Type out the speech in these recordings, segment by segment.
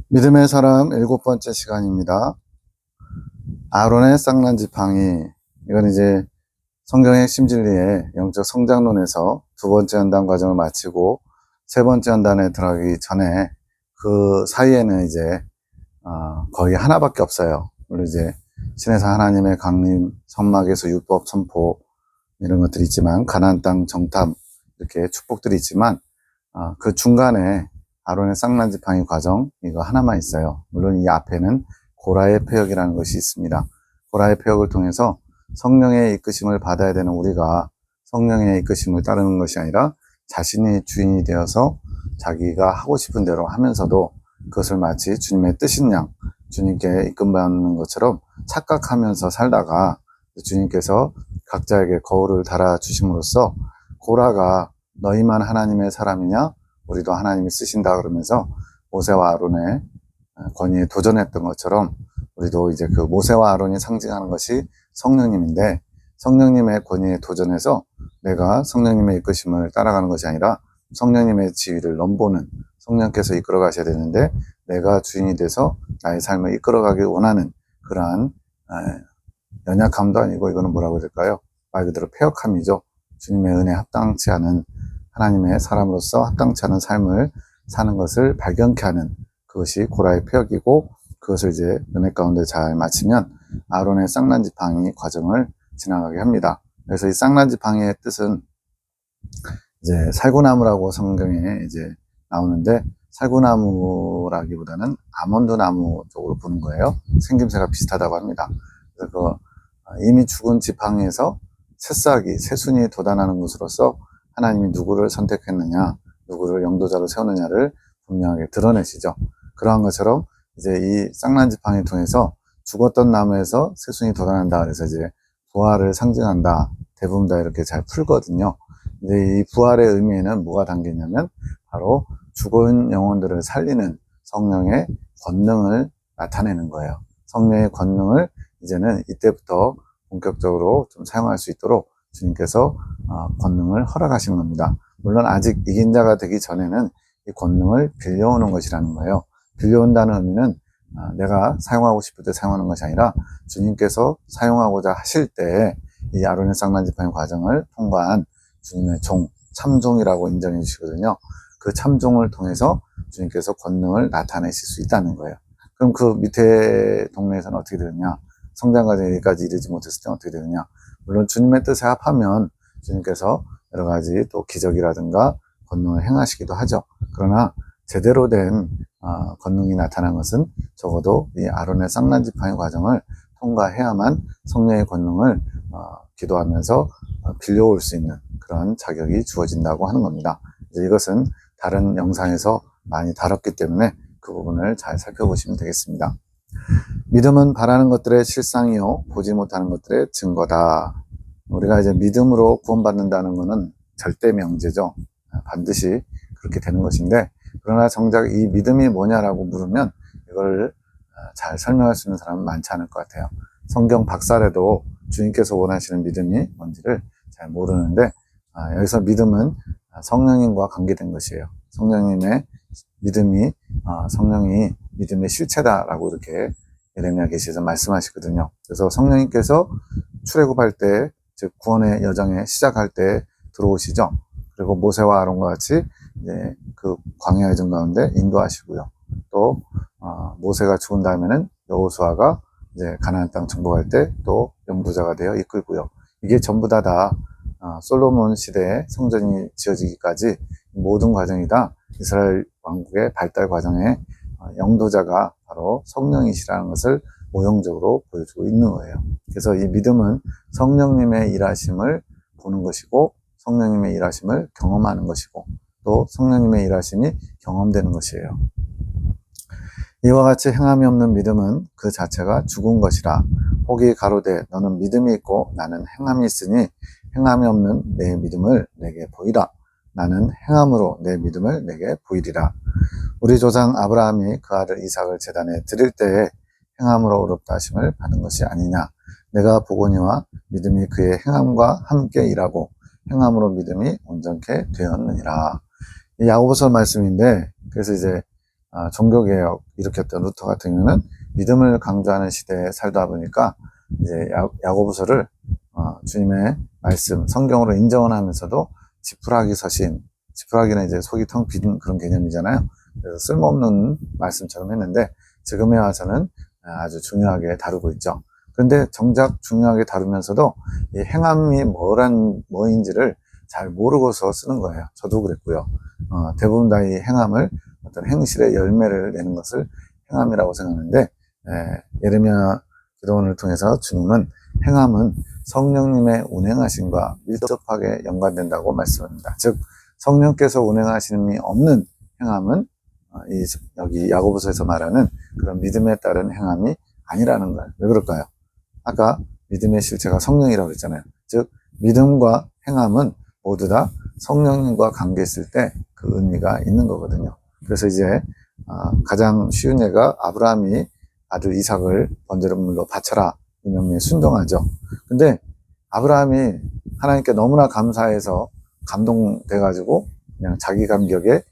믿음의 사람 7번째 시간입니다. 아론의 쌍난 지팡이. 이건 이제 성경의 핵심 진리의 영적 성장론에서 두 번째 연단 과정을 마치고 세 번째 연단에 들어가기 전에 그 사이에는 이제 거의 하나밖에 없어요. 물론 이제 신에서 하나님의 강림, 선막에서 율법 선포 이런 것들이 있지만, 가나안 땅 정탐 이렇게 축복들이 있지만, 그 중간에 아론의 쌍난 지팡이 과정, 이거 하나만 있어요. 물론 이 앞에는 고라의 패역이라는 것이 있습니다. 고라의 패역을 통해서 성령의 이끄심을 받아야 되는 우리가 성령의 이끄심을 따르는 것이 아니라 자신이 주인이 되어서 자기가 하고 싶은 대로 하면서도 그것을 마치 주님의 뜻인 양, 주님께 이끌받는 것처럼 착각하면서 살다가 주님께서 각자에게 거울을 달아주심으로써 고라가 너희만 하나님의 사람이냐? 우리도 하나님이 쓰신다 그러면서 모세와 아론의 권위에 도전했던 것처럼 우리도 이제 그 모세와 아론이 상징하는 것이 성령님인데, 성령님의 권위에 도전해서 내가 성령님의 이끄심을 따라가는 것이 아니라 성령님의 지위를 넘보는, 성령께서 이끌어 가셔야 되는데 내가 주인이 돼서 나의 삶을 이끌어가길 원하는 그러한 연약함도 아니고, 이거는 뭐라고 해야 될까요? 말 그대로 패역함이죠. 주님의 은혜에 합당치 않은, 하나님의 사람으로서 합당치 않은 삶을 사는 것을 발견케 하는, 그것이 고라의 패역이고, 그것을 이제 은혜 가운데 잘 마치면 아론의 쌍난 지팡이 과정을 지나가게 합니다. 그래서 이 쌍난 지팡이의 뜻은 이제 살구나무라고 성경에 이제 나오는데, 살구나무라기보다는 아몬드 나무 쪽으로 보는 거예요. 생김새가 비슷하다고 합니다. 그래서 이미 죽은 지팡이에서 새싹이, 새순이 돋아나는 것으로서 하나님이 누구를 선택했느냐, 누구를 영도자로 세우느냐를 분명하게 드러내시죠. 그러한 것처럼 이제 이 쌍난 지팡이를 통해서 죽었던 나무에서 새순이 돋아난다, 그래서 이제 부활을 상징한다, 대부분 다 이렇게 잘 풀거든요. 근데 이 부활의 의미에는 뭐가 담겨 있냐면 바로 죽은 영혼들을 살리는 성령의 권능을 나타내는 거예요. 성령의 권능을 이제는 이때부터 본격적으로 좀 사용할 수 있도록 주님께서 권능을 허락하신 겁니다. 물론 아직 이긴 자가 되기 전에는 이 권능을 빌려오는 것이라는 거예요. 빌려온다는 의미는 내가 사용하고 싶을 때 사용하는 것이 아니라 주님께서 사용하고자 하실 때 이 아론의 쌍난 지팡이 과정을 통과한 주님의 종, 참종이라고 인정해 주시거든요. 그 참종을 통해서 주님께서 권능을 나타내실 수 있다는 거예요. 그럼 그 밑에 동네에서는 어떻게 되느냐? 성장 과정에까지 이르지 못했을 때는 어떻게 되느냐? 물론 주님의 뜻에 합하면 주님께서 여러 가지 또 기적이라든가 권능을 행하시기도 하죠. 그러나 제대로 된 권능이 나타난 것은 적어도 이 아론의 쌍난 지팡이 과정을 통과해야만 성령의 권능을 기도하면서 빌려올 수 있는 그런 자격이 주어진다고 하는 겁니다. 이것은 다른 영상에서 많이 다뤘기 때문에 그 부분을 잘 살펴보시면 되겠습니다. 믿음은 바라는 것들의 실상이요 보지 못하는 것들의 증거다. 우리가 이제 믿음으로 구원받는다는 것은 절대 명제죠. 반드시 그렇게 되는 것인데, 그러나 정작 이 믿음이 뭐냐라고 물으면 이걸 잘 설명할 수 있는 사람은 많지 않을 것 같아요. 성경 박사라도 주님께서 원하시는 믿음이 뭔지를 잘 모르는데, 여기서 믿음은 성령님과 관계된 것이에요. 성령님의 믿음이 성령이 믿음의 실체다라고 이렇게 예레미야 계시에서 말씀하시거든요. 그래서 성령님께서 출애굽할 때, 즉 구원의 여정에 시작할 때 들어오시죠. 그리고 모세와 아론과 같이 이제 그 광야의 정 가운데 인도하시고요. 또 모세가 죽은 다음에는 여호수아가 이제 가나안 땅 정복할 때 또 영도자가 되어 이끌고요. 이게 전부 다 솔로몬 시대에 성전이 지어지기까지 모든 과정이 다 이스라엘 왕국의 발달 과정에 영도자가 바로 성령이시라는 것을 모형적으로 보여주고 있는 거예요. 그래서 이 믿음은 성령님의 일하심을 보는 것이고, 성령님의 일하심을 경험하는 것이고, 또 성령님의 일하심이 경험되는 것이에요. 이와 같이 행함이 없는 믿음은 그 자체가 죽은 것이라. 혹이 가로되 너는 믿음이 있고 나는 행함이 있으니 행함이 없는 내 믿음을 내게 보이라. 나는 행함으로 내 믿음을 내게 보이리라. 우리 조상 아브라함이 그 아들 이삭을 제단에 드릴 때에 행함으로 의롭다 하심을 받은 것이 아니냐. 내가 보거니와 믿음이 그의 행함과 함께 일하고 행함으로 믿음이 온전케 되었느니라. 이 야고보서 말씀인데, 그래서 이제 종교개혁, 일으켰던 루터 같은 경우는 믿음을 강조하는 시대에 살다 보니까 이제 야고보서를 주님의 말씀, 성경으로 인정을 하면서도 지푸라기 서신, 지푸라기는 이제 속이 텅 빈 그런 개념이잖아요. 그래서 쓸모없는 말씀처럼 했는데 지금에 와서는 아주 중요하게 다루고 있죠. 그런데 정작 중요하게 다루면서도 이 행함이 뭐인지를 잘 모르고서 쓰는 거예요. 저도 그랬고요. 대부분 다 이 행함을 어떤 행실의 열매를 내는 것을 행함이라고 생각하는데, 예레미야 기도원을 통해서 주님은 행함은 성령님의 운행하심과 밀접하게 연관된다고 말씀합니다. 즉 성령께서 운행하심이 없는 행함은 여기 야고보서에서 말하는 그런 믿음에 따른 행함이 아니라는 거예요. 왜 그럴까요? 아까 믿음의 실체가 성령이라고 했잖아요. 즉 믿음과 행함은 모두 다 성령님과 관계했을 때 그 의미가 있는 거거든요. 그래서 이제 가장 쉬운 예가 아브라함이 아들 이삭을 번제물로 바쳐라 이 명령에 순종하죠. 근데 아브라함이 하나님께 너무나 감사해서 감동돼가지고 그냥 자기 감격에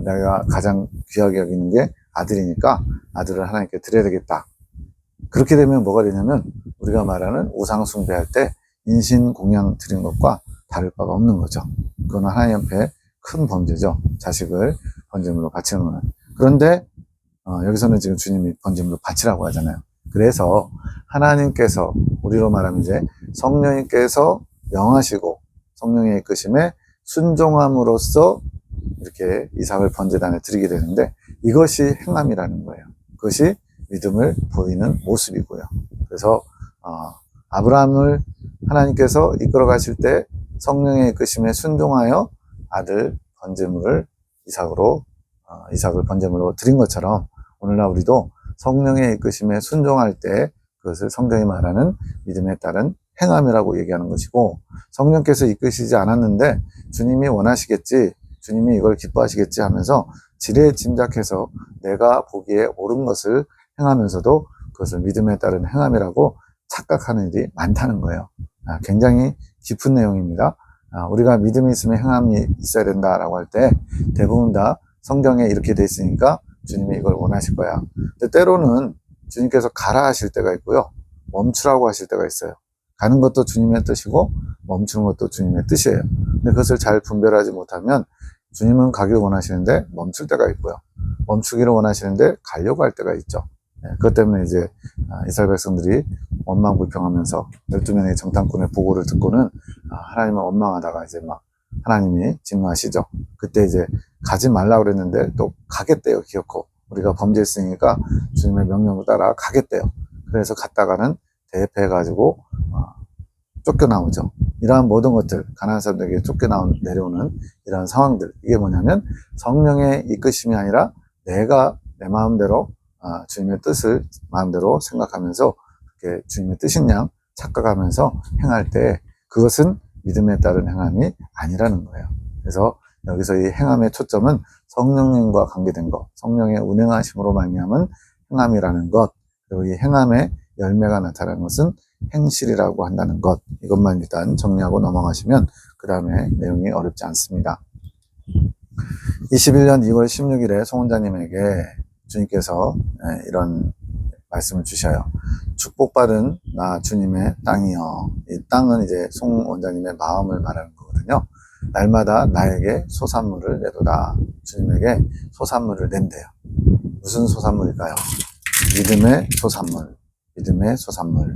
내가 가장 귀하게 여기는 게 아들이니까 아들을 하나님께 드려야 되겠다. 그렇게 되면 뭐가 되냐면 우리가 말하는 우상 숭배할 때 인신 공양 드린 것과 다를 바가 없는 거죠. 그건 하나님 앞에 큰 범죄죠. 자식을 번제물로 바치는 거는. 그런데 여기서는 지금 주님이 번제물로 바치라고 하잖아요. 그래서 하나님께서 우리로 말하면 이제 성령님께서 명하시고 성령의 이끄심에 순종함으로써 이렇게 이삭을 번제단에 드리게 되는데 이것이 행함이라는 거예요. 그것이 믿음을 보이는 모습이고요. 그래서 아브라함을 하나님께서 이끌어 가실 때 성령의 이끄심에 순종하여 아들 번제물을 이삭을 번제물로 드린 것처럼 오늘날 우리도 성령의 이끄심에 순종할 때 그것을 성경이 말하는 믿음에 따른 행함이라고 얘기하는 것이고, 성령께서 이끄시지 않았는데 주님이 원하시겠지, 주님이 이걸 기뻐하시겠지 하면서 지레 짐작해서 내가 보기에 옳은 것을 행하면서도 그것을 믿음에 따른 행함이라고 착각하는 일이 많다는 거예요. 굉장히 깊은 내용입니다. 우리가 믿음이 있으면 행함이 있어야 된다라고 할 때 대부분 다 성경에 이렇게 돼 있으니까 주님이 이걸 원하실 거야. 근데 때로는 주님께서 가라 하실 때가 있고요, 멈추라고 하실 때가 있어요. 가는 것도 주님의 뜻이고 멈추는 것도 주님의 뜻이에요. 근데 그것을 잘 분별하지 못하면 주님은 가기를 원하시는데 멈출 때가 있고요, 멈추기를 원하시는데 가려고 할 때가 있죠. 그것 때문에 이제 이스라엘 백성들이 원망불평하면서 12명의 정탐꾼의 보고를 듣고는 하나님을 원망하다가 이제 막 하나님이 진노하시죠. 그때 이제 가지 말라고 그랬는데 또 가겠대요. 기어코 우리가 범죄했으니까 주님의 명령을 따라 가겠대요. 그래서 갔다가는 대패해가지고 쫓겨나오죠. 이러한 모든 것들, 가나안 사람들에게 내려오는 이러한 상황들, 이게 뭐냐면 성령의 이끄심이 아니라 내가 내 마음대로 주님의 뜻을 마음대로 생각하면서 그렇게 주님의 뜻인 양 착각하면서 행할 때 그것은 믿음에 따른 행함이 아니라는 거예요. 그래서 여기서 이 행함의 초점은 성령님과 관계된 것, 성령의 운행하심으로 말미암은 행함이라는 것, 그리고 이 행함의 열매가 나타나는 것은 행실이라고 한다는 것, 이것만 일단 정리하고 넘어가시면 그 다음에 내용이 어렵지 않습니다. 21년 2월 16일에 송 원장님에게 주님께서 이런 말씀을 주셔요. 축복받은 나 주님의 땅이여. 이 땅은 이제 송 원장님의 마음을 말하는 거거든요. 날마다 나에게 소산물을 내도다. 주님에게 소산물을 낸대요. 무슨 소산물일까요? 믿음의 소산물. 믿음의 소산물.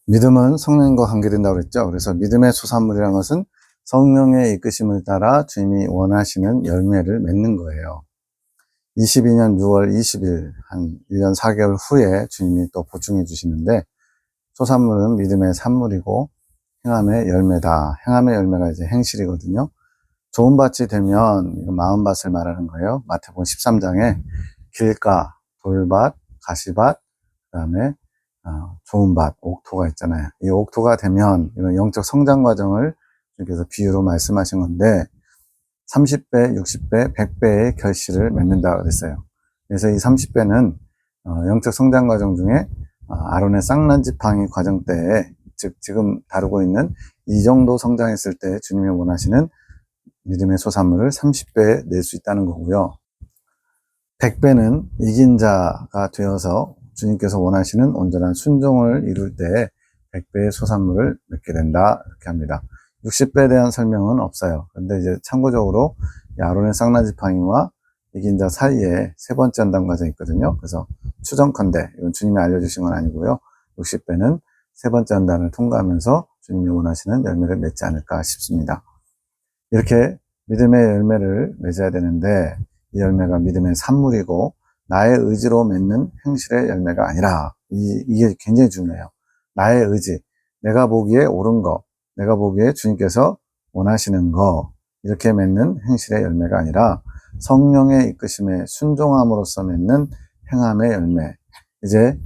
믿음은 성령과 관계된다고 그랬죠. 그래서 믿음의 소산물이라는 것은 성령의 이끄심을 따라 주님이 원하시는 열매를 맺는 거예요. 22년 6월 20일, 한 1년 4개월 후에 주님이 또 보충해 주시는데, 소산물은 믿음의 산물이고 행함의 열매다. 행함의 열매가 이제 행실이거든요. 좋은 밭이 되면 마음밭을 말하는 거예요. 마태복음 13장에 길가, 돌밭, 가시밭, 그 다음에 좋은 밭, 옥토가 있잖아요. 이 옥토가 되면 이건 영적 성장 과정을 주님께서 비유로 말씀하신 건데 30배, 60배, 100배의 결실을 맺는다 그랬어요. 그래서 이 30배는 영적 성장 과정 중에 아론의 쌍난 지팡이 과정 때에, 즉 지금 다루고 있는 이 정도 성장했을 때 주님이 원하시는 믿음의 소산물을 30배 낼 수 있다는 거고요. 100배는 이긴 자가 되어서 주님께서 원하시는 온전한 순종을 이룰 때 100배의 소산물을 맺게 된다. 이렇게 합니다. 60배에 대한 설명은 없어요. 근데 이제 참고적으로 아론의 쌍나지팡이와 이긴 자 사이에 세 번째 연단 과정이 있거든요. 그래서 추정컨대, 이건 주님이 알려주신 건 아니고요. 60배는 세 번째 연단을 통과하면서 주님이 원하시는 열매를 맺지 않을까 싶습니다. 이렇게 믿음의 열매를 맺어야 되는데, 이 열매가 믿음의 산물이고 나의 의지로 맺는 행실의 열매가 아니라, 이게 굉장히 중요해요. 나의 의지, 내가 보기에 옳은 거, 내가 보기에 주님께서 원하시는 거, 이렇게 맺는 행실의 열매가 아니라 성령의 이끄심에 순종함으로써 맺는 행함의 열매. 이제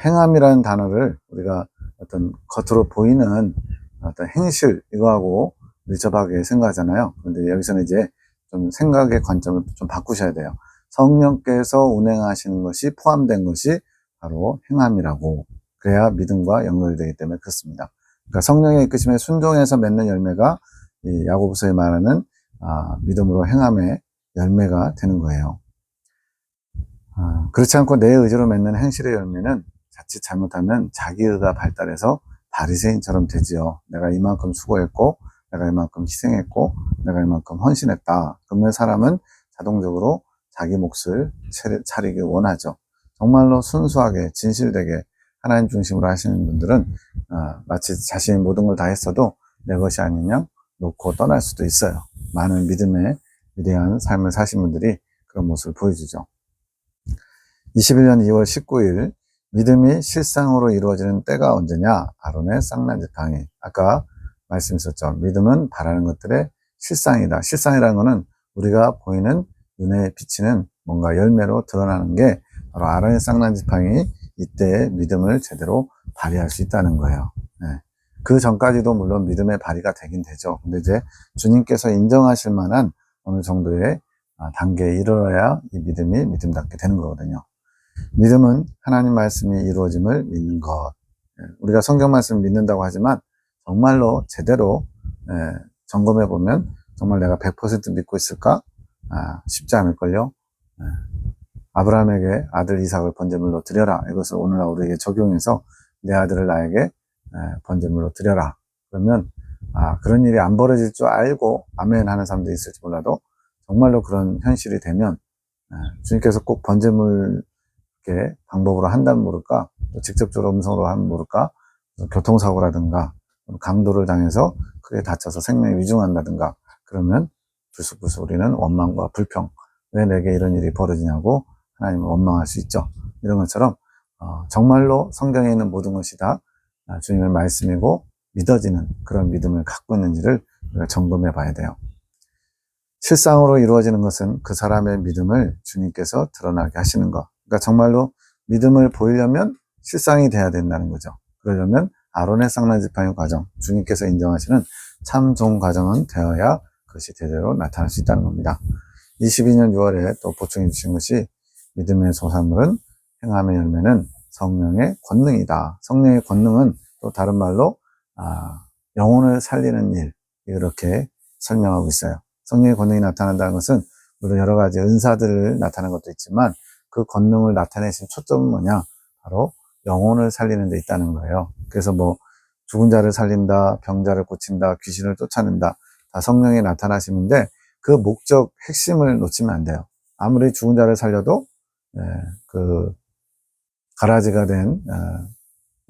행함이라는 단어를 우리가 어떤 겉으로 보이는 어떤 행실, 이거하고 밀접하게 생각하잖아요. 그런데 여기서는 이제 좀 생각의 관점을 좀 바꾸셔야 돼요. 성령께서 운행하시는 것이 포함된 것이 바로 행함이라고, 그래야 믿음과 연결되기 때문에 그렇습니다. 그러니까 성령의 이끄심에 순종해서 맺는 열매가 이 야고보서에 말하는 믿음으로 행함의 열매가 되는 거예요. 그렇지 않고 내 의지로 맺는 행실의 열매는 자칫 잘못하면 자기의가 발달해서 바리새인처럼 되지요. 내가 이만큼 수고했고, 내가 이만큼 희생했고, 내가 이만큼 헌신했다. 그러면 사람은 자동적으로 자기 몫을 차리기 원하죠. 정말로 순수하게 진실되게 하나님 중심으로 하시는 분들은 마치 자신이 모든 걸 다 했어도 내 것이 아닌 양 놓고 떠날 수도 있어요. 많은 믿음의 위대한 삶을 사신 분들이 그런 모습을 보여주죠. 21년 2월 19일 믿음이 실상으로 이루어지는 때가 언제냐? 아론의 쌍난지팡이. 아까 말씀하셨죠. 믿음은 바라는 것들의 실상이다. 실상이라는 것은 우리가 보이는 눈에 비치는 뭔가 열매로 드러나는 게 바로 아론의 쌍난지팡이, 이때의 믿음을 제대로 발휘할 수 있다는 거예요. 네. 그 전까지도 물론 믿음의 발휘가 되긴 되죠. 근데 이제 주님께서 인정하실 만한 어느 정도의 단계에 이르러야 이 믿음이 믿음답게 되는 거거든요. 믿음은 하나님 말씀이 이루어짐을 믿는 것. 우리가 성경 말씀을 믿는다고 하지만 정말로 제대로 점검해 보면 정말 내가 100% 믿고 있을까? 쉽지 않을걸요. 아브라함에게 아들 이삭을 번제물로 드려라. 이것을 오늘날 우리에게 적용해서 내 아들을 나에게 번제물로 드려라. 그러면 그런 일이 안 벌어질 줄 알고 아멘 하는 사람도 있을지 몰라도 정말로 그런 현실이 되면 주님께서 꼭 번제물 이렇게 방법으로 한다면 모를까, 또 직접적으로 음성으로 하면 모를까, 교통사고라든가 강도를 당해서 크게 다쳐서 생명이 위중한다든가, 그러면 불쑥불쑥 우리는 원망과 불평, 왜 내게 이런 일이 벌어지냐고 하나님을 원망할 수 있죠. 이런 것처럼 정말로 성경에 있는 모든 것이 다 주님의 말씀이고 믿어지는 그런 믿음을 갖고 있는지를 우리가 점검해 봐야 돼요. 실상으로 이루어지는 것은 그 사람의 믿음을 주님께서 드러나게 하시는 것. 그러니까 정말로 믿음을 보이려면 실상이 돼야 된다는 거죠. 그러려면 아론의 쌍난지팡이 과정, 주님께서 인정하시는 참종 과정은 되어야 그것이 제대로 나타날 수 있다는 겁니다. 22년 6월에 또 보충해 주신 것이 믿음의 소산물은 행함의 열매는 성령의 권능이다. 성령의 권능은 또 다른 말로 영혼을 살리는 일, 이렇게 설명하고 있어요. 성령의 권능이 나타난다는 것은 물론 여러 가지 은사들을 나타내는 것도 있지만 그 권능을 나타내신 초점은 뭐냐? 바로 영혼을 살리는 데 있다는 거예요. 그래서 뭐 죽은 자를 살린다, 병자를 고친다, 귀신을 쫓아낸다, 다 성령이 나타나시는데 그 목적 핵심을 놓치면 안 돼요. 아무리 죽은 자를 살려도 그 가라지가 된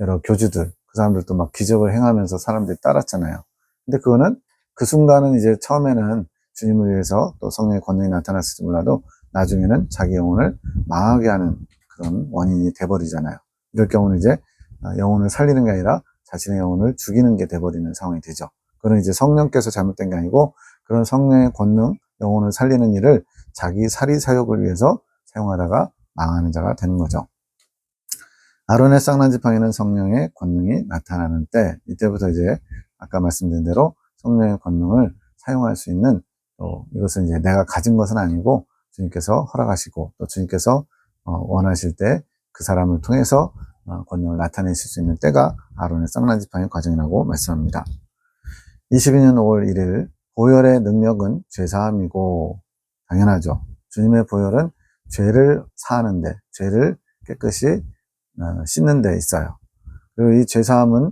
여러 교주들, 그 사람들도 막 기적을 행하면서 사람들이 따랐잖아요. 근데 그거는 그 순간은 이제 처음에는 주님을 위해서 또 성령의 권능이 나타났을지 몰라도 나중에는 자기 영혼을 망하게 하는 그런 원인이 돼버리잖아요. 이럴 경우는 이제 영혼을 살리는 게 아니라 자신의 영혼을 죽이는 게 돼버리는 상황이 되죠. 그건 이제 성령께서 잘못된 게 아니고 그런 성령의 권능, 영혼을 살리는 일을 자기 사리사욕을 위해서 사용하다가 망하는 자가 되는 거죠. 아론의 쌍난지팡이는 성령의 권능이 나타나는 때, 이때부터 이제 아까 말씀드린 대로 성령의 권능을 사용할 수 있는, 또 이것은 이제 내가 가진 것은 아니고 주님께서 허락하시고 또 주님께서 원하실 때 그 사람을 통해서 권능을 나타내실 수 있는 때가 아론의 쌍난지팡이 과정이라고 말씀합니다. 22년 5월 1일 보혈의 능력은 죄사함이고, 당연하죠. 주님의 보혈은 죄를 사하는데, 죄를 깨끗이 씻는 데 있어요. 그리고 이 죄사함은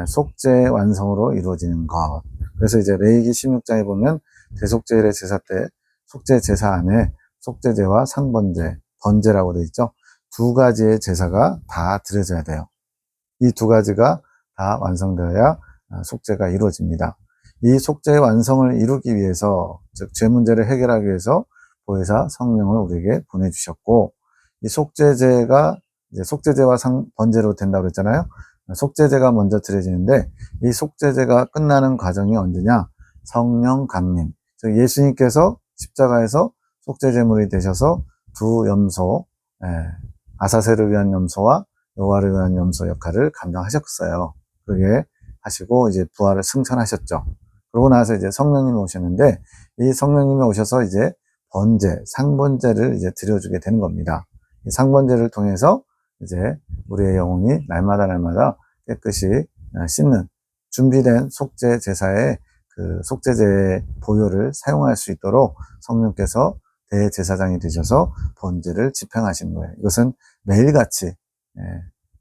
속죄 완성으로 이루어지는 것. 그래서 이제 레위기 16장에 보면 대속죄일의 제사 때 속죄 제사 안에 속죄제와 상번제, 번제라고 되어 있죠. 두 가지의 제사가 다 드려져야 돼요. 이 두 가지가 다 완성되어야 속죄가 이루어집니다. 이 속죄의 완성을 이루기 위해서, 즉 죄 문제를 해결하기 위해서 보혜사 성령을 우리에게 보내주셨고, 이 속죄제가 이제 속죄제와 번제로 된다고 그랬잖아요. 속죄제가 먼저 드려지는데, 이 속죄제가 끝나는 과정이 언제냐? 성령 강림. 즉 예수님께서 십자가에서 속죄제물이 되셔서 두 염소, 아사세를 위한 염소와 여호와를 위한 염소 역할을 감당하셨어요. 그렇게 하시고 이제 부활을 승천하셨죠. 그러고 나서 이제 성령님이 오셨는데, 이 성령님이 오셔서 이제 번제, 상번제를 이제 드려주게 되는 겁니다. 이 상번제를 통해서 이제 우리의 영혼이 날마다 깨끗이 씻는 준비된 속죄 제사의 그 속죄제의 보혈을 사용할 수 있도록 성령께서 대제사장이 되셔서 번제를 집행하시는 거예요. 이것은 매일같이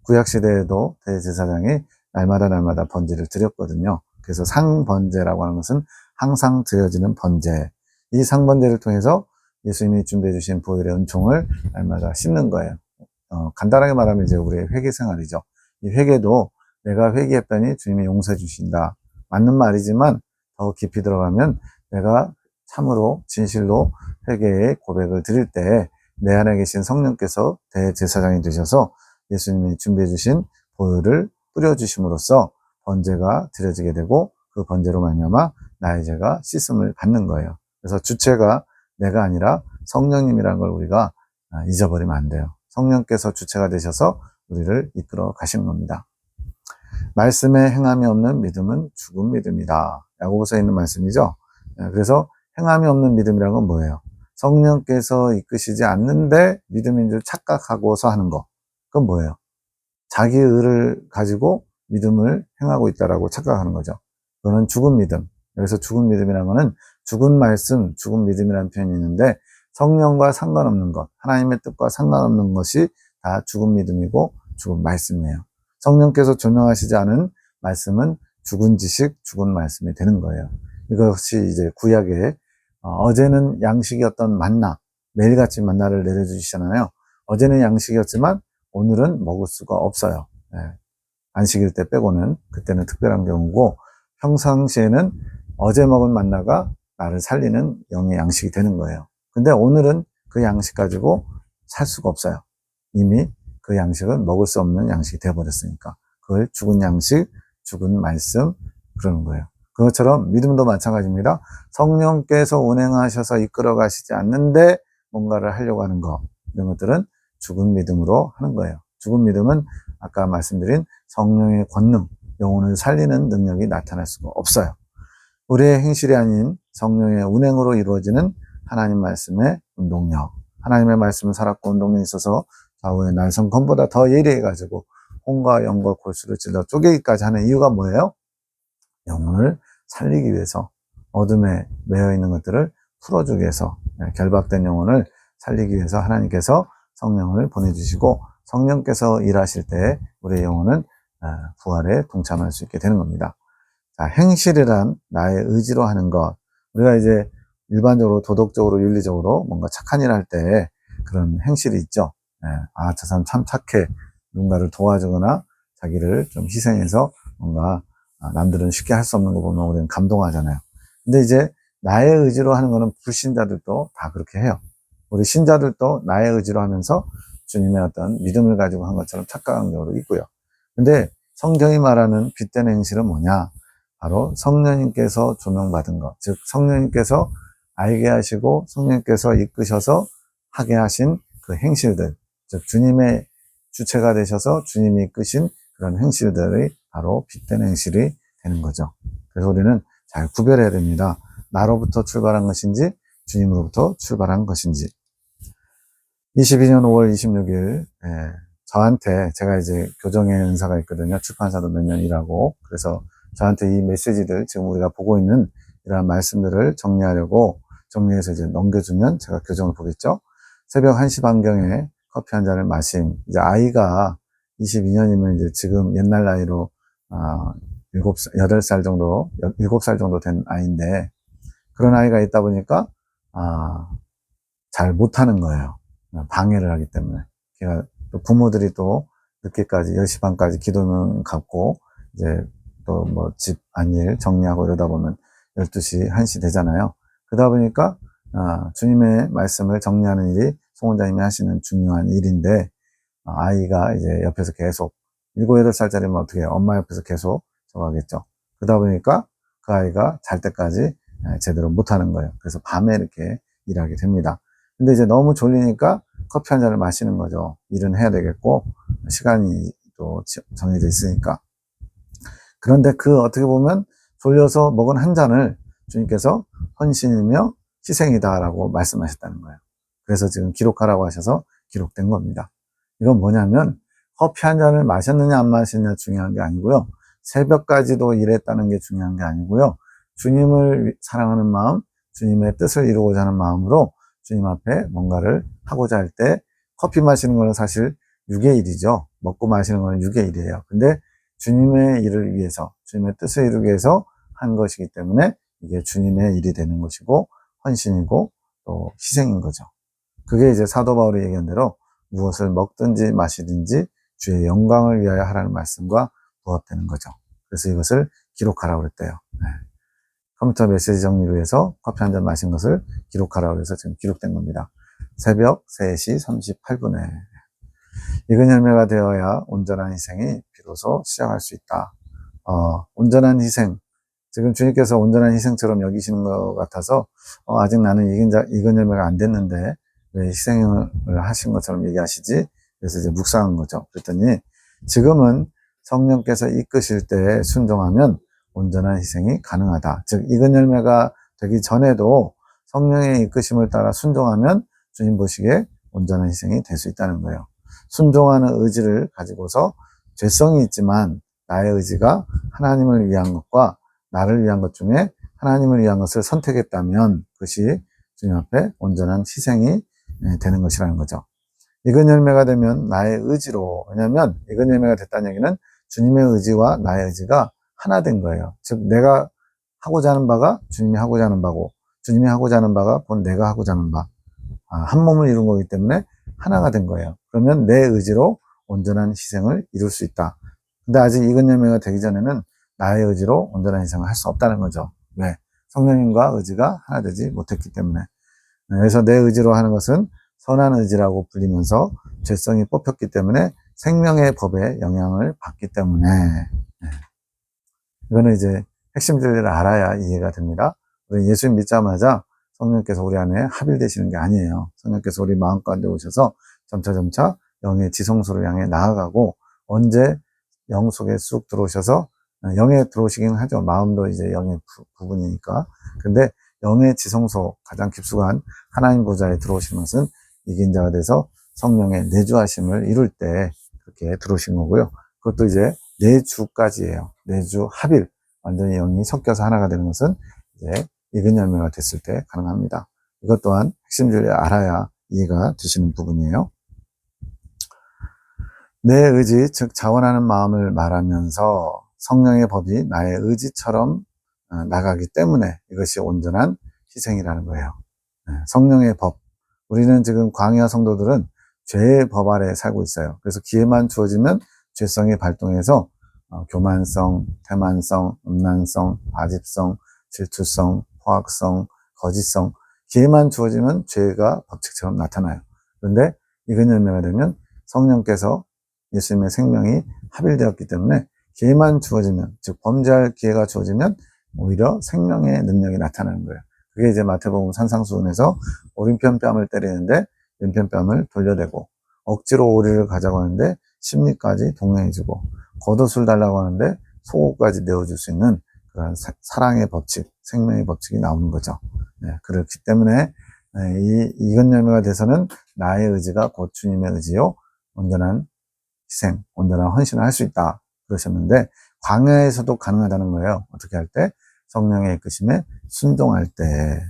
구약시대에도 대제사장이 날마다 번제를 드렸거든요. 그래서 상번제라고 하는 것은 항상 드려지는 번제. 이 상번제를 통해서 예수님이 준비해 주신 보혈의 은총을 날마다 씻는 거예요. 간단하게 말하면 이제 우리의 회개 생활이죠. 이 회개도 내가 회개했더니 주님이 용서해 주신다. 맞는 말이지만 더 깊이 들어가면 내가 참으로 진실로 회개의 고백을 드릴 때 내 안에 계신 성령께서 대제사장이 되셔서 예수님이 준비해 주신 보혈을 뿌려주심으로써 번제가 드려지게 되고 그 번제로 말미암아 나의 죄가 씻음을 받는 거예요. 그래서 주체가 내가 아니라 성령님이라는 걸 우리가 잊어버리면 안 돼요. 성령께서 주체가 되셔서 우리를 이끌어 가시는 겁니다. 말씀에 행함이 없는 믿음은 죽은 믿음이다. 야고보서에 있는 말씀이죠. 그래서 행함이 없는 믿음이라는 건 뭐예요? 성령께서 이끄시지 않는데 믿음인 줄 착각하고서 하는 거. 그건 뭐예요? 자기 의를 가지고 믿음을 행하고 있다라고 착각하는 거죠. 그거는 죽은 믿음. 여기서 죽은 믿음이라는 거는 죽은 말씀, 죽은 믿음이라는 표현이 있는데 성령과 상관없는 것, 하나님의 뜻과 상관없는 것이 다 죽은 믿음이고 죽은 말씀이에요. 성령께서 조명하시지 않은 말씀은 죽은 지식, 죽은 말씀이 되는 거예요. 이것이 이제 구약의 어제는 양식이었던 만나, 매일같이 만나를 내려주시잖아요. 어제는 양식이었지만 오늘은 먹을 수가 없어요. 안식일 때 빼고는 그때는 특별한 경우고 평상시에는 어제 먹은 만나가 나를 살리는 영의 양식이 되는 거예요. 근데 오늘은 그 양식 가지고 살 수가 없어요. 이미 그 양식은 먹을 수 없는 양식이 되어버렸으니까. 그걸 죽은 양식, 죽은 말씀 그러는 거예요. 그것처럼 믿음도 마찬가지입니다. 성령께서 운행하셔서 이끌어 가시지 않는데 뭔가를 하려고 하는 거, 이런 것들은 죽은 믿음으로 하는 거예요. 죽은 믿음은 아까 말씀드린 성령의 권능, 영혼을 살리는 능력이 나타날 수가 없어요. 우리의 행실이 아닌 성령의 운행으로 이루어지는 하나님 말씀의 운동력, 하나님의 말씀을 살았고 운동력이 있어서 좌우의 날성검보다 더 예리해가지고 홍과 영과 골수를 찔러 쪼개기까지 하는 이유가 뭐예요? 영혼을 살리기 위해서, 어둠에 매여 있는 것들을 풀어주기 위해서, 결박된 영혼을 살리기 위해서 하나님께서 성령을 보내주시고 성령께서 일하실 때 우리의 영혼은 부활에 동참할 수 있게 되는 겁니다. 자, 행실이란 나의 의지로 하는 것. 우리가 이제 일반적으로 도덕적으로 윤리적으로 뭔가 착한 일 할 때 그런 행실이 있죠. 저 사람 참 착해. 누군가를 도와주거나 자기를 좀 희생해서 뭔가 남들은 쉽게 할 수 없는 거 보면 우리는 감동하잖아요. 근데 이제 나의 의지로 하는 거는 불신자들도 다 그렇게 해요. 우리 신자들도 나의 의지로 하면서 주님의 어떤 믿음을 가지고 한 것처럼 착각한 경우도 있고요. 근데 성경이 말하는 빛된 행실은 뭐냐? 바로 성령님께서 조명받은 것, 즉 성령님께서 알게 하시고 성령님께서 이끄셔서 하게 하신 그 행실들, 즉 주님의 주체가 되셔서 주님이 이끄신 그런 행실들이 바로 빛된 행실이 되는 거죠. 그래서 우리는 잘 구별해야 됩니다. 나로부터 출발한 것인지 주님으로부터 출발한 것인지. 22년 5월 26일 저한테, 제가 이제 교정의 은사가 있거든요. 출판사도 몇 년 일하고. 그래서 저한테 이 메시지들, 지금 우리가 보고 있는 이러한 말씀들을 정리하려고 정리해서 이제 넘겨주면 제가 교정을 보겠죠. 새벽 1시 반경에 커피 한 잔을 마신, 이제 아이가 22년이면 이제 지금 옛날 나이로, 8살 정도, 7살 정도 된 아이인데, 그런 아이가 있다 보니까, 잘 못하는 거예요. 방해를 하기 때문에. 걔가 또 부모들이 또 늦게까지, 10시 반까지 기도는 갖고, 이제 또 뭐 집 안일 정리하고 이러다 보면 12시, 1시 되잖아요. 그러다 보니까, 주님의 말씀을 정리하는 일이 송원장님이 하시는 중요한 일인데, 아이가 이제 옆에서 계속, 7, 8살짜리면 어떻게 해요? 엄마 옆에서 계속 저거 하겠죠. 그러다 보니까 그 아이가 잘 때까지 제대로 못하는 거예요. 그래서 밤에 이렇게 일하게 됩니다. 근데 이제 너무 졸리니까 커피 한 잔을 마시는 거죠. 일은 해야 되겠고, 시간이 또 정해져 있으니까. 그런데 그 어떻게 보면 졸려서 먹은 한 잔을 주님께서 헌신이며 희생이다라고 말씀하셨다는 거예요. 그래서 지금 기록하라고 하셔서 기록된 겁니다. 이건 뭐냐면 커피 한 잔을 마셨느냐 안 마셨느냐 중요한 게 아니고요. 새벽까지도 일했다는 게 중요한 게 아니고요. 주님을 사랑하는 마음, 주님의 뜻을 이루고자 하는 마음으로 주님 앞에 뭔가를 하고자 할 때 커피 마시는 거는 사실 육의 일이죠. 먹고 마시는 거는 육의 일이에요. 근데 주님의 일을 위해서, 주님의 뜻을 이루기 위해서 한 것이기 때문에 이게 주님의 일이 되는 것이고 헌신이고 또 희생인 거죠. 그게 이제 사도 바울이 얘기한 대로 무엇을 먹든지 마시든지 주의 영광을 위하여 하라는 말씀과 부합되는 거죠. 그래서 이것을 기록하라고 그랬대요. 네. 컴퓨터 메시지 정리를 위해서 커피 한 잔 마신 것을 기록하라고 해서 지금 기록된 겁니다. 새벽 3시 38분에 익은 열매가 되어야 온전한 희생이 비로소 시작할 수 있다. 온전한 희생. 지금 주님께서 온전한 희생처럼 여기시는 것 같아서 아직 나는 익은 열매가 안 됐는데 왜 희생을 하신 것처럼 얘기하시지? 그래서 이제 묵상한 거죠. 그랬더니 지금은 성령께서 이끄실 때 순종하면 온전한 희생이 가능하다. 즉 익은 열매가 되기 전에도 성령의 이끄심을 따라 순종하면 주님 보시기에 온전한 희생이 될 수 있다는 거예요. 순종하는 의지를 가지고서 죄성이 있지만 나의 의지가 하나님을 위한 것과 나를 위한 것 중에 하나님을 위한 것을 선택했다면 그것이 주님 앞에 온전한 희생이 되는 것이라는 거죠. 익은 열매가 되면 나의 의지로, 왜냐하면 익은 열매가 됐다는 얘기는 주님의 의지와 나의 의지가 하나 된 거예요. 즉 내가 하고자 하는 바가 주님이 하고자 하는 바고 주님이 하고자 하는 바가 곧 내가 하고자 하는 바, 한 몸을 이룬 거기 때문에 하나가 된 거예요. 그러면 내 의지로 온전한 희생을 이룰 수 있다. 근데 아직 익은 열매가 되기 전에는 나의 의지로 온전한 희생을 할 수 없다는 거죠. 왜? 성령님과 의지가 하나 되지 못했기 때문에. 그래서 내 의지로 하는 것은 선한 의지라고 불리면서 죄성이 뽑혔기 때문에 생명의 법에 영향을 받기 때문에 이거는 이제 핵심 진리를 알아야 이해가 됩니다. 우리 예수님 믿자마자 성령께서 우리 안에 합일되시는 게 아니에요. 성령께서 우리 마음 가운데 오셔서 점차 영의 지성소를 향해 나아가고 언제 영 속에 쑥 들어오셔서 영에 들어오시긴 하죠. 마음도 이제 영의 부분이니까. 근데 영의 지성소 가장 깊숙한 하나님 보좌에 들어오신 것은 이긴 자가 돼서 성령의 내주하심을 이룰 때 그렇게 들어오신 거고요. 그것도 이제 내주까지예요. 내주 합일. 완전히 영이 섞여서 하나가 되는 것은 이제 익은 열매가 됐을 때 가능합니다. 이것 또한 핵심 진리를 알아야 이해가 되시는 부분이에요. 내 의지, 즉 자원하는 마음을 말하면서 성령의 법이 나의 의지처럼 나가기 때문에 이것이 온전한 희생이라는 거예요. 성령의 법. 우리는 지금 광야 성도들은 죄의 법 아래 살고 있어요. 그래서 기회만 주어지면 죄성이 발동해서 교만성, 태만성, 음란성, 아집성, 질투성, 포악성, 거짓성, 기회만 주어지면 죄가 법칙처럼 나타나요. 그런데 익은 열매가 되면 성령께서 예수님의 생명이 합일되었기 때문에 기회만 주어지면, 즉 범죄할 기회가 주어지면 오히려 생명의 능력이 나타나는 거예요. 그게 이제 마태복음 산상수훈에서 오른편 뺨을 때리는데 왼편 뺨을 돌려대고 억지로 오리를 가자고 하는데 심리까지 동행해주고 겉옷을 달라고 하는데 속옷까지 내어줄 수 있는 그런 사랑의 법칙, 생명의 법칙이 나오는 거죠. 그렇기 때문에 이 익은 열매가 돼서는 나의 의지가 곧 주님의 의지요 온전한 희생, 온전한 헌신을 할 수 있다 그러셨는데 광야에서도 가능하다는 거예요. 어떻게 할 때? 성령의 이끄심에 순종할 때.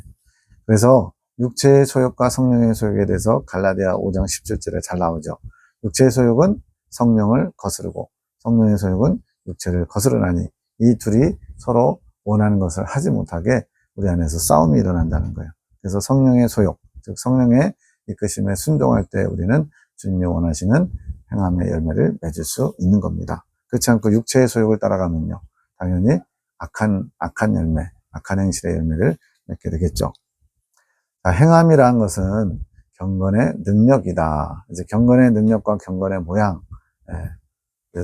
그래서 육체의 소욕과 성령의 소욕에 대해서 갈라디아 5장 17절에 잘 나오죠. 육체의 소욕은 성령을 거스르고 성령의 소욕은 육체를 거스르나니 이 둘이 서로 원하는 것을 하지 못하게 우리 안에서 싸움이 일어난다는 거예요. 그래서 성령의 소욕, 즉 성령의 이끄심에 순종할 때 우리는 주님이 원하시는 행함의 열매를 맺을 수 있는 겁니다. 그렇지 않고 육체의 소욕을 따라가면요, 당연히 악한 열매, 악한 행실의 열매를 맺게 되겠죠. 자, 행함이라는 것은 경건의 능력이다. 이제 경건의 능력과 경건의 모양.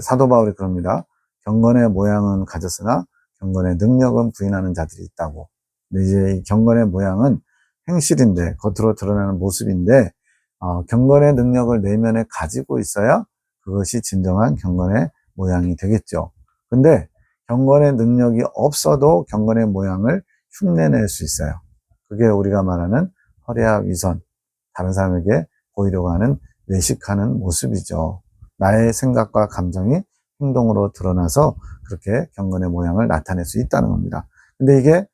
사도 바울이 그럽니다. 경건의 모양은 가졌으나 경건의 능력은 부인하는 자들이 있다고. 근데 이제 이 경건의 모양은 행실인데, 겉으로 드러나는 모습인데, 경건의 능력을 내면에 가지고 있어야 그것이 진정한 경건의 모양이 되겠죠. 근데 경건의 능력이 없어도 경건의 모양을 흉내낼 수 있어요. 그게 우리가 말하는 허례와 위선, 다른 사람에게 보이려고 하는 외식하는 모습이죠. 나의 생각과 감정이 행동으로 드러나서 그렇게 경건의 모양을 나타낼 수 있다는 겁니다. 근데 이게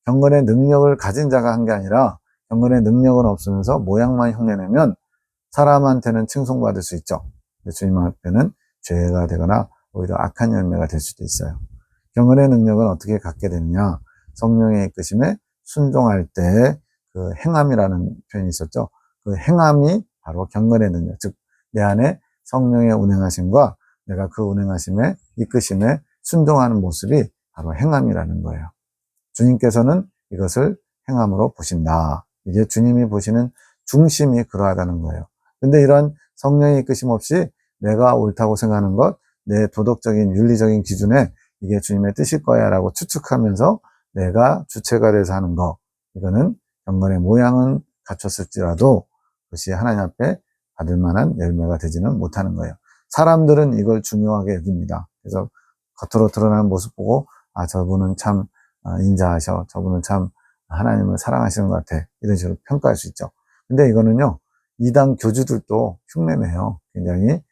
경건의 능력을 가진 자가 한 게 아니라 경건의 능력은 없으면서 모양만 흉내내면 사람한테는 칭송받을 수 있죠. 주님 앞에는 죄가 되거나 오히려 악한 열매가 될 수도 있어요. 경건의 능력은 어떻게 갖게 되느냐? 성령의 이끄심에 순종할 때 그 행함이라는 표현이 있었죠. 그 행함이 바로 경건의 능력, 즉 내 안에 성령의 운행하심과 내가 그 운행하심에 이끄심에 순종하는 모습이 바로 행함이라는 거예요. 주님께서는 이것을 행함으로 보신다. 이게 주님이 보시는 중심이 그러하다는 거예요. 근데 이런 성령의 이끄심 없이 내가 옳다고 생각하는 것, 내 도덕적인 윤리적인 기준에 이게 주님의 뜻일 거야 라고 추측하면서 내가 주체가 돼서 하는 거, 이거는 경건의 모양은 갖췄을지라도 그것이 하나님 앞에 받을 만한 열매가 되지는 못하는 거예요. 사람들은 이걸 중요하게 여깁니다. 그래서 겉으로 드러나는 모습 보고 저분은 참 인자하셔, 저분은 참 하나님을 사랑하시는 것 같아, 이런 식으로 평가할 수 있죠. 근데 이거는요, 이단 교주들도 흉내내요. 굉장히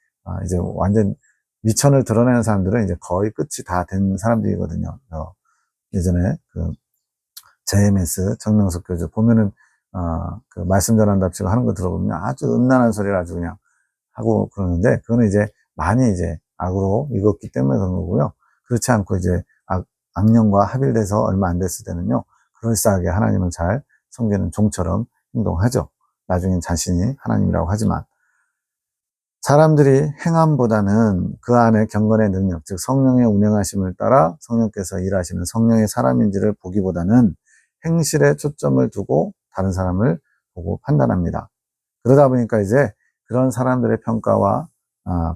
이제 완전 미천을 드러내는 사람들은 이제 거의 끝이 다 된 사람들이거든요. 예전에 그 JMS 정명석 교주 보면은 그 말씀 전한답시고 하는 거 들어보면 아주 음란한 소리를 아주 그냥 하고 그러는데, 그거는 이제 많이 이제 악으로 익었기 때문에 그런 거고요. 그렇지 않고 이제 악령과 합일돼서 얼마 안 됐을 때는요, 그럴싸하게 하나님을 잘 섬기는 종처럼 행동하죠. 나중엔 자신이 하나님이라고 하지만, 사람들이 행함보다는 그 안에 경건의 능력, 즉 성령의 운행하심을 따라 성령께서 일하시는 성령의 사람인지를 보기보다는 행실에 초점을 두고 다른 사람을 보고 판단합니다. 그러다 보니까 이제 그런 사람들의 평가와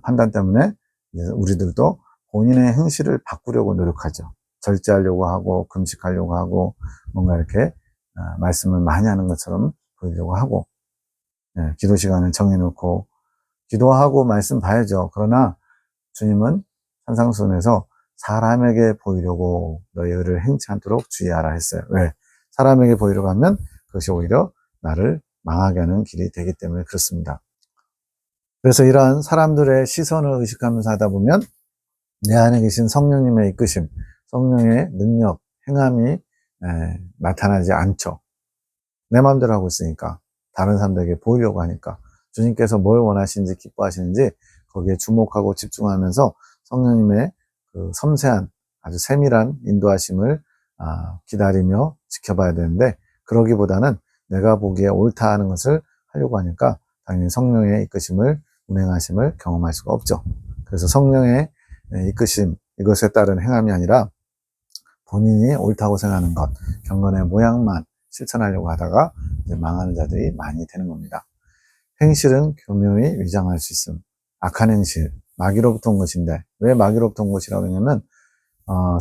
판단 때문에 이제 우리들도 본인의 행실을 바꾸려고 노력하죠. 절제하려고 하고 금식하려고 하고 뭔가 이렇게 말씀을 많이 하는 것처럼 보이려고 하고, 기도 시간을 정해놓고 기도하고 말씀 봐야죠. 그러나 주님은 산상수훈에서 사람에게 보이려고 너의 의를 행치 않도록 주의하라 했어요. 왜? 사람에게 보이려고 하면 그것이 오히려 나를 망하게 하는 길이 되기 때문에 그렇습니다. 그래서 이러한 사람들의 시선을 의식하면서 하다 보면 내 안에 계신 성령님의 이끄심, 성령의 능력, 행함이 나타나지 않죠. 내 마음대로 하고 있으니까, 다른 사람들에게 보이려고 하니까, 주님께서 뭘 원하시는지 기뻐하시는지 거기에 주목하고 집중하면서 성령님의 그 섬세한 아주 세밀한 인도하심을 기다리며 지켜봐야 되는데, 그러기보다는 내가 보기에 옳다 하는 것을 하려고 하니까 당연히 성령의 이끄심을 운행하심을 경험할 수가 없죠. 그래서 성령의 이끄심, 이것에 따른 행함이 아니라 본인이 옳다고 생각하는 것, 경건의 모양만 실천하려고 하다가 이제 망하는 자들이 많이 되는 겁니다. 행실은 교묘히 위장할 수 있음. 악한 행실, 마귀로부터 온 것인데, 왜 마귀로부터 온 것이라고 하냐면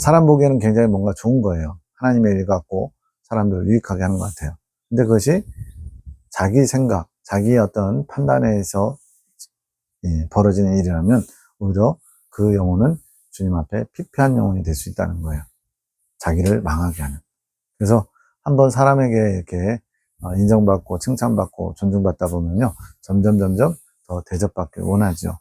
사람 보기에는 굉장히 뭔가 좋은 거예요. 하나님의 일 같고 사람들을 유익하게 하는 것 같아요. 근데 그것이 자기 생각, 자기의 어떤 판단에서 벌어지는 일이라면 오히려 그 영혼은 주님 앞에 피폐한 영혼이 될 수 있다는 거예요. 자기를 망하게 하는. 그래서 한번 사람에게 이렇게 인정받고 칭찬받고 존중받다 보면요, 점점 더 대접받길 원하죠.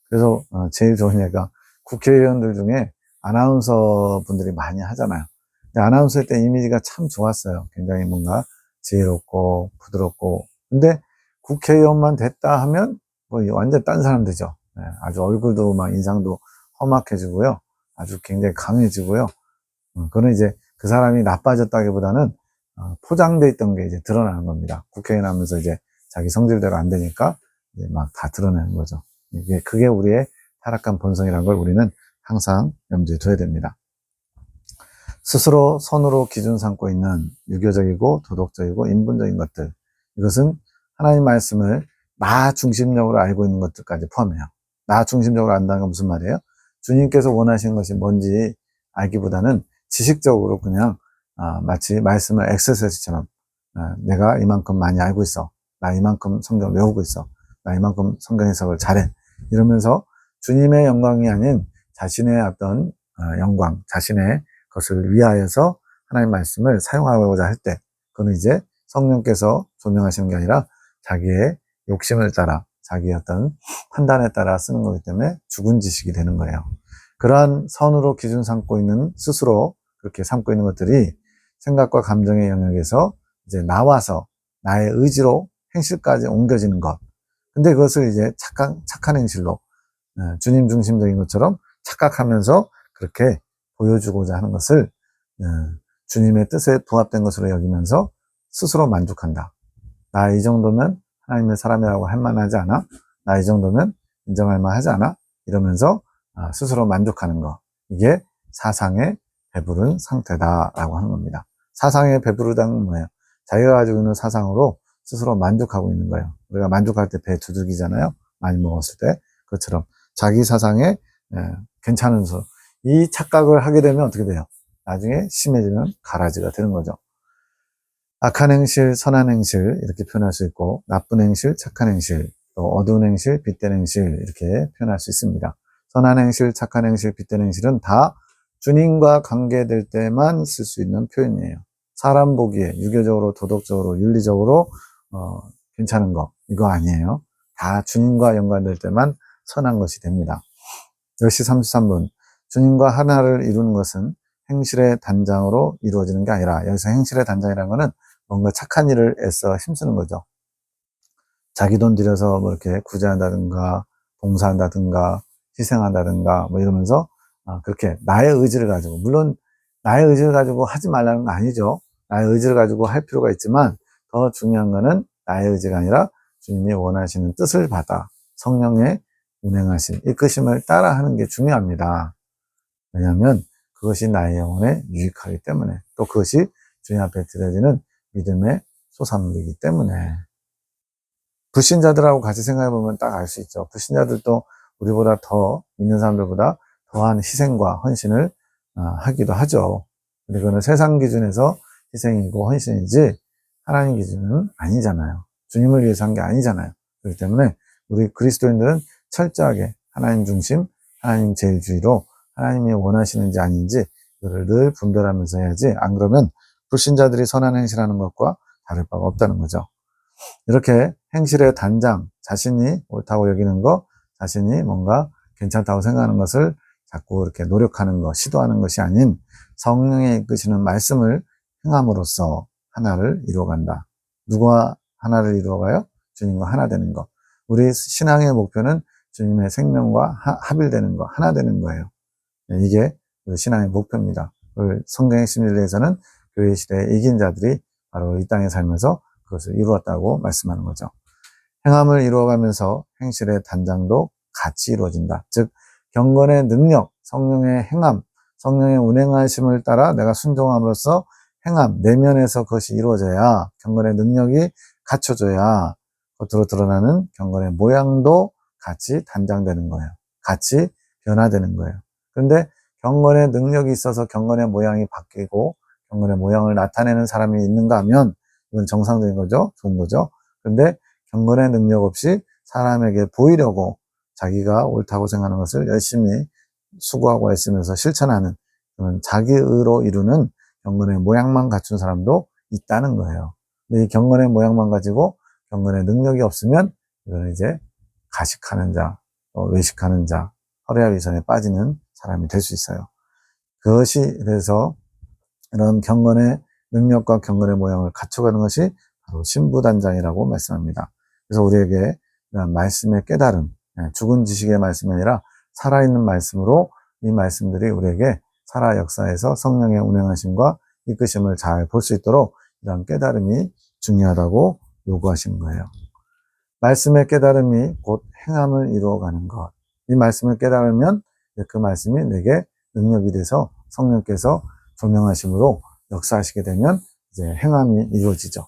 그래서 제일 좋은 예가 국회의원들 중에 아나운서 분들이 많이 하잖아요. 근데 아나운서 때 이미지가 참 좋았어요. 굉장히 뭔가 지혜롭고 부드럽고. 근데 국회의원만 됐다 하면 뭐 완전 딴 사람 되죠. 네, 아주 얼굴도 막 인상도 험악해지고요. 아주 굉장히 강해지고요. 그거는 이제 그 사람이 나빠졌다기보다는 포장돼 있던 게 이제 드러나는 겁니다. 국회의원 하면서 이제 자기 성질대로 안 되니까 이제 막 다 드러내는 거죠. 그게 우리의 타락한 본성이라는 걸 우리는 항상 염두에 둬야 됩니다. 스스로 선으로 기준 삼고 있는 유교적이고 도덕적이고 인본적인 것들, 이것은 하나님 말씀을 나 중심적으로 알고 있는 것들까지 포함해요. 나 중심적으로 안다는 건 무슨 말이에요? 주님께서 원하시는 것이 뭔지 알기보다는 지식적으로 그냥 마치 말씀을 엑서사이즈처럼 내가 이만큼 많이 알고 있어, 나 이만큼 성경 외우고 있어, 나 이만큼 성경 해석을 잘해, 이러면서 주님의 영광이 아닌 자신의 어떤 영광, 자신의 것을 위하여서 하나님 말씀을 사용하고자 할 때, 그건 이제 성령께서 조명하시는 게 아니라 자기의 욕심을 따라, 자기의 어떤 판단에 따라 쓰는 거기 때문에 죽은 지식이 되는 거예요. 그러한 선으로 기준 삼고 있는, 스스로 그렇게 삼고 있는 것들이 생각과 감정의 영역에서 이제 나와서 나의 의지로 행실까지 옮겨지는 것. 근데 그것을 이제 착한 행실로, 주님 중심적인 것처럼 착각하면서 그렇게 보여주고자 하는 것을 주님의 뜻에 부합된 것으로 여기면서 스스로 만족한다. 나 이 정도면 하나님의 사람이라고 할 만하지 않아? 나 이 정도면 인정할 만하지 않아? 이러면서 스스로 만족하는 것. 이게 사상에 배부른 상태다라고 하는 겁니다. 사상에 배부르다는 건 뭐예요? 자기가 가지고 있는 사상으로 스스로 만족하고 있는 거예요. 우리가 만족할 때 배 두들기잖아요. 많이 먹었을 때. 그것처럼 자기 사상에 괜찮은 수. 이 착각을 하게 되면 어떻게 돼요? 나중에 심해지면 가라지가 되는 거죠. 악한 행실, 선한 행실 이렇게 표현할 수 있고, 나쁜 행실, 착한 행실, 또 어두운 행실, 빛된 행실 이렇게 표현할 수 있습니다. 선한 행실, 착한 행실, 빛된 행실은 다 주님과 관계될 때만 쓸 수 있는 표현이에요. 사람 보기에 유교적으로, 도덕적으로, 윤리적으로 괜찮은 거, 이거 아니에요. 다 주님과 연관될 때만 선한 것이 됩니다. 10시 33분. 주님과 하나를 이루는 것은 행실의 단장으로 이루어지는 게 아니라, 여기서 행실의 단장이라는 거는 뭔가 착한 일을 애써 힘쓰는 거죠. 자기 돈 들여서 뭐 이렇게 구제한다든가, 봉사한다든가, 희생한다든가, 뭐 이러면서, 그렇게 나의 의지를 가지고, 물론 나의 의지를 가지고 하지 말라는 건 아니죠. 나의 의지를 가지고 할 필요가 있지만, 더 중요한 거는 나의 의지가 아니라 주님이 원하시는 뜻을 받아 성령의 운행하신, 이끄심을 따라 하는 게 중요합니다. 왜냐하면 그것이 나의 영혼에 유익하기 때문에, 또 그것이 주님 앞에 드려지는 믿음의 소산물이기 때문에. 불신자들하고 같이 생각해보면 딱 알 수 있죠. 불신자들도 우리보다 더, 믿는 사람들보다 더한 희생과 헌신을 하기도 하죠. 근데 그거는 세상 기준에서 희생이고 헌신이지 하나님 기준은 아니잖아요. 주님을 위해서 한 게 아니잖아요. 그렇기 때문에 우리 그리스도인들은 철저하게 하나님 중심, 하나님 제일주의로 하나님이 원하시는지 아닌지 그걸 늘 분별하면서 해야지, 안 그러면 불신자들이 선한 행실하는 것과 다를 바가 없다는 거죠. 이렇게 행실의 단장, 자신이 옳다고 여기는 것, 자신이 뭔가 괜찮다고 생각하는 것을 자꾸 이렇게 노력하는 것, 시도하는 것이 아닌 성령의 이끄시는 말씀을 행함으로써 하나를 이루어간다. 누구와 하나를 이루어가요? 주님과 하나 되는 것. 우리 신앙의 목표는 주님의 생명과 합일되는 것, 하나 되는 거예요. 이게 신앙의 목표입니다. 성경의 심리에서는 교회 시대에 이긴 자들이 바로 이 땅에 살면서 그것을 이루었다고 말씀하는 거죠. 행함을 이루어가면서 행실의 단장도 같이 이루어진다. 즉 경건의 능력, 성령의 행함, 성령의 운행하심을 따라 내가 순종함으로써 행함, 내면에서 그것이 이루어져야, 경건의 능력이 갖춰져야 겉으로 드러나는 경건의 모양도 같이 단장되는 거예요. 같이 변화되는 거예요. 그런데 경건의 능력이 있어서 경건의 모양이 바뀌고 경건의 모양을 나타내는 사람이 있는가 하면 이건 정상적인 거죠. 좋은 거죠. 그런데 경건의 능력 없이 사람에게 보이려고 자기가 옳다고 생각하는 것을 열심히 수고하고 애쓰면서 실천하는 그런 자기의로 이루는 경건의 모양만 갖춘 사람도 있다는 거예요. 근데 이 경건의 모양만 가지고 경건의 능력이 없으면 이거는 이제 가식하는 자, 외식하는 자, 허례와 위선에 빠지는 사람이 될 수 있어요. 그것이 그래서 이런 경건의 능력과 경건의 모양을 갖춰가는 것이 바로 신부단장이라고 말씀합니다. 그래서 우리에게 이런 말씀의 깨달음, 죽은 지식의 말씀이 아니라 살아있는 말씀으로 이 말씀들이 우리에게 살아 역사에서 성령의 운행하심과 이끄심을 잘 볼 수 있도록 이런 깨달음이 중요하다고 요구하시는 거예요. 말씀의 깨달음이 곧 행함을 이루어가는 것. 이 말씀을 깨달으면 그 말씀이 내게 능력이 돼서 성령께서 조명하심으로 역사하시게 되면 이제 행함이 이루어지죠.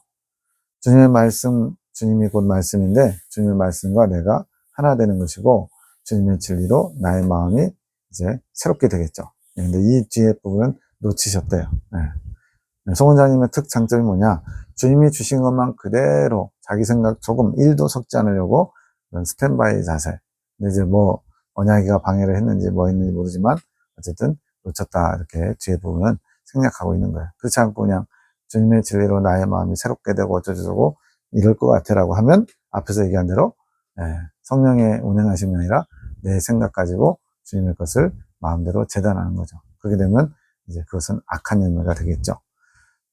주님의 말씀, 주님이 곧 말씀인데 주님의 말씀과 내가 하나 되는 것이고 주님의 진리로 나의 마음이 이제 새롭게 되겠죠. 근데 이 뒤에 부분은 놓치셨대요. 송 원장님의 특장점이 뭐냐? 주님이 주신 것만 그대로 자기 생각 조금 1도 섞지 않으려고 그런 스탠바이 자세. 근데 이제 뭐 언약이가 방해를 했는지 뭐 했는지 모르지만 어쨌든 놓쳤다 이렇게 뒤에 부분은 생략하고 있는 거예요. 그렇지 않고 그냥 주님의 진리로 나의 마음이 새롭게 되고 어쩌고저쩌고 이럴 것 같아라고 하면 앞에서 얘기한 대로 성령의 운행하심이 아니라 내 생각 가지고 주님의 것을 마음대로 재단하는 거죠. 그렇게 되면 이제 그것은 악한 열매가 되겠죠.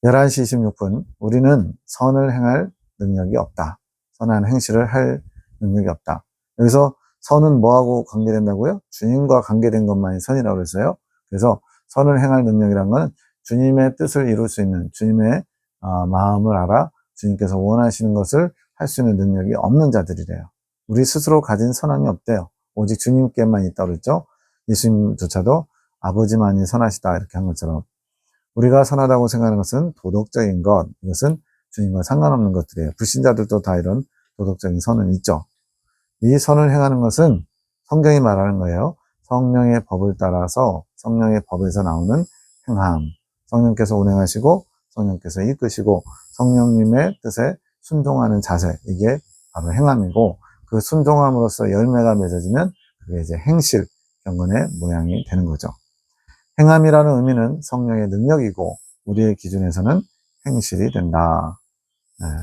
11시 26분 우리는 선을 행할 능력이 없다. 선한 행실을 할 능력이 없다. 여기서 선은 뭐하고 관계된다고요? 주님과 관계된 것만이 선이라고 그랬어요. 그래서 선을 행할 능력이란 건 주님의 뜻을 이룰 수 있는 주님의 마음을 알아 주님께서 원하시는 것을 할 수 있는 능력이 없는 자들이래요. 우리 스스로 가진 선함이 없대요. 오직 주님께만 있다고 그랬죠. 예수님조차도 아버지만이 선하시다 이렇게 한 것처럼 우리가 선하다고 생각하는 것은 도덕적인 것, 이것은 주님과 상관없는 것들이에요. 불신자들도 다 이런 도덕적인 선은 있죠. 이 선을 행하는 것은 성경이 말하는 거예요. 성령의 법을 따라서 성령의 법에서 나오는 행함. 성령께서 운행하시고 성령께서 이끄시고 성령님의 뜻에 순종하는 자세. 이게 바로 행함이고 그 순종함으로써 열매가 맺어지면 그게 이제 행실, 경건의 모양이 되는 거죠. 행함이라는 의미는 성령의 능력이고 우리의 기준에서는 행실이 된다.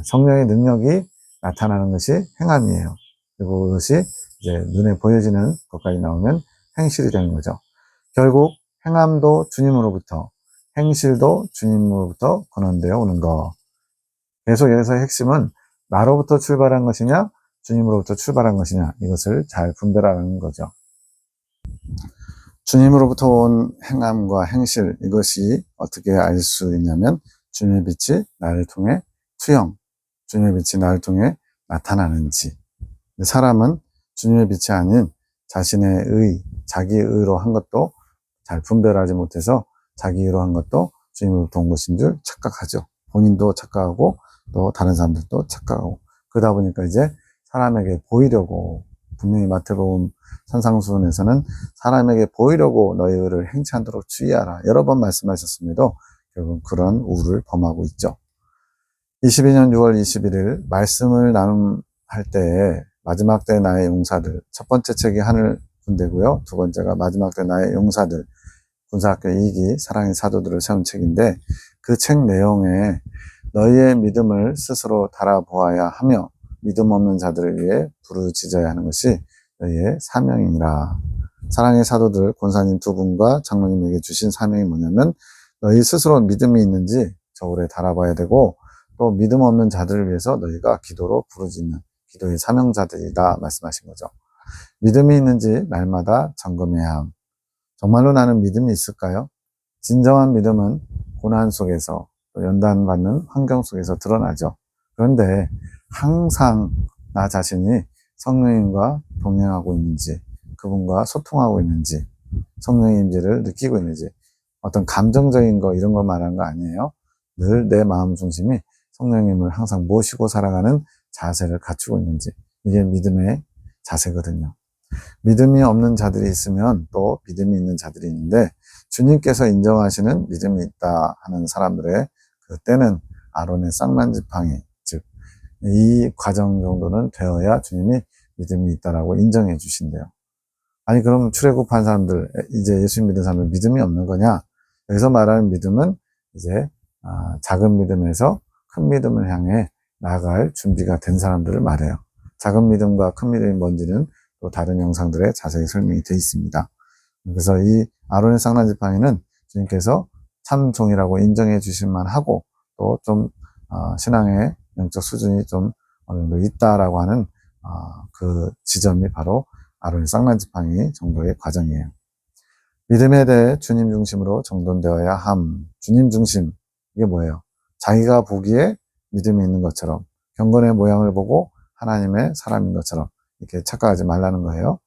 성령의 능력이 나타나는 것이 행함이에요. 그리고 그것이 이제 눈에 보여지는 것까지 나오면 행실이 되는 거죠. 결국 행함도 주님으로부터, 행실도 주님으로부터 근원되어 오는 것. 계속 여기서 핵심은 나로부터 출발한 것이냐, 주님으로부터 출발한 것이냐, 이것을 잘 분별하는 거죠. 주님으로부터 온 행함과 행실, 이것이 어떻게 알 수 있냐면 주님의 빛이 나를 통해 투영, 주님의 빛이 나를 통해 나타나는지. 사람은 주님의 빛이 아닌 자신의 의, 자기의 의로 한 것도 잘 분별하지 못해서 자기 의로 한 것도 주님으로부터 온 것인 줄 착각하죠. 본인도 착각하고 또 다른 사람들도 착각하고 그러다 보니까 이제 사람에게 보이려고 분명히 마태복음 산상수훈에서는 사람에게 보이려고 너의 의를 행치 않도록 주의하라 여러 번 말씀하셨습니다. 결국 그런 우를 범하고 있죠. 22년 6월 21일 말씀을 나눔할 때에 마지막 때 나의 용사들 첫 번째 책이 하늘 군대고요. 두 번째가 마지막 때 나의 용사들 군사학교 2기 사랑의 사도들을 세운 책인데 그 책 내용에 너희의 믿음을 스스로 달아보아야 하며 믿음 없는 자들을 위해 부르짖어야 하는 것이 너희의 사명이니라. 사랑의 사도들 권사님 두 분과 장로님에게 주신 사명이 뭐냐면 너희 스스로 믿음이 있는지 저울에 달아봐야 되고 또 믿음 없는 자들을 위해서 너희가 기도로 부르짖는 기도의 사명자들이다 말씀하신 거죠. 믿음이 있는지 날마다 점검해야 함. 정말로 나는 믿음이 있을까요? 진정한 믿음은 고난 속에서 또 연단받는 환경 속에서 드러나죠. 그런데 항상 나 자신이 성령님과 동행하고 있는지 그분과 소통하고 있는지 성령의 임재를 느끼고 있는지 어떤 감정적인 거 이런 거 말하는 거 아니에요. 늘 내 마음 중심이 성령님을 항상 모시고 살아가는 자세를 갖추고 있는지 이게 믿음의 자세거든요. 믿음이 없는 자들이 있으면 또 믿음이 있는 자들이 있는데 주님께서 인정하시는 믿음이 있다 하는 사람들의 그때는 아론의 쌍난 지팡이 즉 이 과정 정도는 되어야 주님이 믿음이 있다라고 인정해 주신대요. 아니 그럼 출애굽한 사람들 이제 예수 믿는 사람들 믿음이 없는 거냐? 여기서 말하는 믿음은 이제 작은 믿음에서 큰 믿음을 향해 나아갈 준비가 된 사람들을 말해요. 작은 믿음과 큰 믿음이 뭔지는 또 다른 영상들에 자세히 설명이 되어 있습니다. 그래서 이 아론의 쌍난 지팡이는 주님께서 참 종이라고 인정해 주실 만하고 또 좀 신앙의 영적 수준이 좀 어느 정도 있다라고 하는 그 지점이 바로 아론의 쌍난지팡이 정도의 과정이에요. 믿음에 대해 주님 중심으로 정돈되어야 함. 주님 중심, 이게 뭐예요? 자기가 보기에 믿음이 있는 것처럼, 경건의 모양을 보고 하나님의 사람인 것처럼 이렇게 착각하지 말라는 거예요.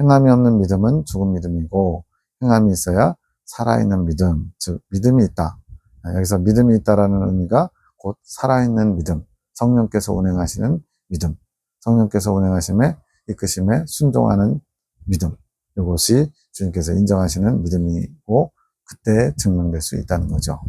행함이 없는 믿음은 죽은 믿음이고, 행함이 있어야 살아있는 믿음, 즉 믿음이 있다. 여기서 믿음이 있다라는 의미가 곧 살아있는 믿음, 성령께서 운행하시는 믿음, 성령께서 운행하심에 이끄심에 순종하는 믿음, 이것이 주님께서 인정하시는 믿음이고 그때 증명될 수 있다는 거죠.